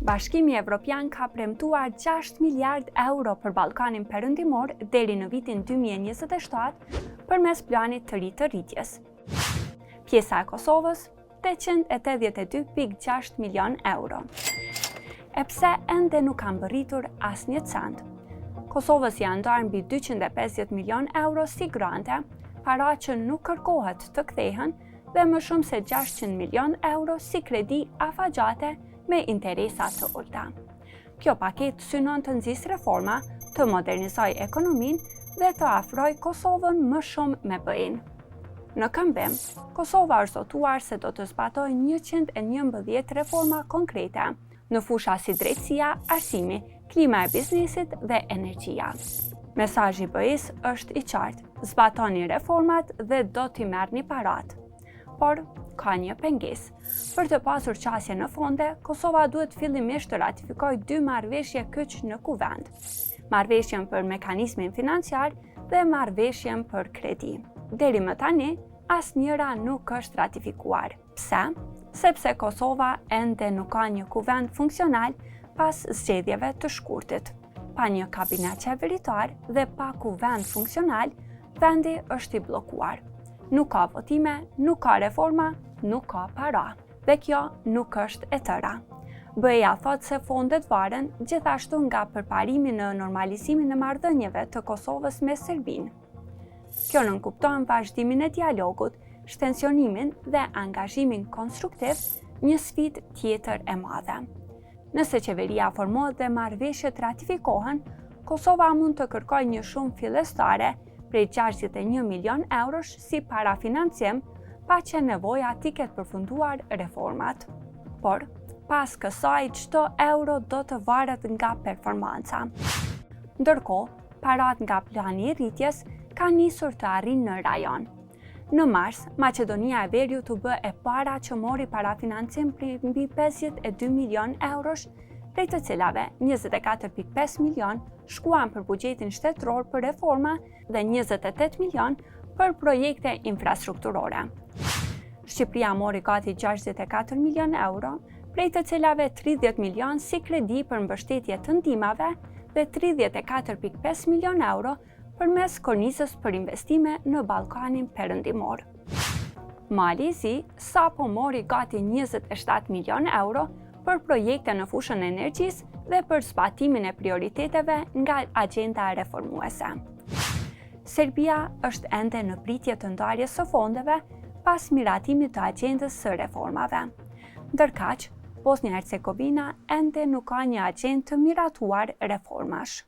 Bashkimi Evropian ka premtuar 6 miliard euro për Ballkanin Perëndimor deri në vitin 2027 përmes planit të ri të rritjes. Pjesa e Kosovës 882.6 milion euro. E pse ende nuk kanë bërritur asnjë cent? Kosovës janë ndarë mbi 250 milion euro si grante, para që nuk kërkohet të kthehen, dhe më shumë se 600 milion euro si kredi afagjate me interesa të ulta. Kjo paketë synon të nxjisë reforma, të modernizojë ekonominë dhe të afrojë Kosovën më shumë me BE-n. Në këmbim, Kosova është zotuar se do të zbatojë 111 reforma konkrete në fusha si drejtësia, arsimi, klima e biznesit dhe energjia. Mesazhi i BE-s është i qartë: zbatoni reformat dhe do t'i merrni parat. Por ka një pengesë. Për të pasur qasje në fonde, Kosova duhet fillimisht të ratifikojë 2 marrëveshje kyç në kuvend: marrëveshjen për mekanizmin financiar dhe marrëveshjen për kredi. Deri më tani, asnjëra nuk është ratifikuar. Pse? Sepse Kosova ende nuk ka një kuvend funksional pas zgjedhjeve të shkurtit. Pa një kabinet qeveritar dhe pa kuvend funksional, vendi është i bllokuar. Nuk ka votime, nuk ka reforma, nuk ka para. Dhe kjo nuk është e tëra. BE-ja thotë se fondet varen gjithashtu nga përparimi në normalizimin e marrëdhënieve të Kosovës me Serbinë. Kjo nënkupton vazhdimin e dialogut, shtensionimin dhe angazhimin konstruktiv, një sfidë tjetër e madhe. Nëse qeveria formohet dhe marrëveshjet ratifikohen, Kosova mund të kërkojë një shumë fillestare prej 61 milion eurosh si parafinancim, pa që nevoja t'i ketë përfunduar reformat. Por, pas kësaj, çdo euro do të varet nga performanca. Ndërkohë, parat nga plani i rritjes ka nisur të arrijnë në rajon. Në mars, Maqedonia e Veriut u bë e para që mori parafinancim për mbi 52 milion eurosh, prej të cilave 24.5 milion shkuan për buxhetin shtetëror për reforma dhe 28 milion për projekte infrastrukturore. Shqipëria mori gati 64 milion euro, prej të cilave 30 milion si kredi për mbështetje të ndihmave dhe 34.5 milion euro përmes kornizës për investime në Ballkanin Perëndimor. Mali i Zi sapo mori gati 27 milion euro për projekte në fushën e energjisë dhe për zbatimin e prioriteteve nga agjenda reformuese. Serbia është ende në pritje të ndarjes së fondeve pas miratimit të agjendës së reformave. Ndërkaq, Bosnia Hercegovina ende nuk ka një agjendë të miratuar reformash.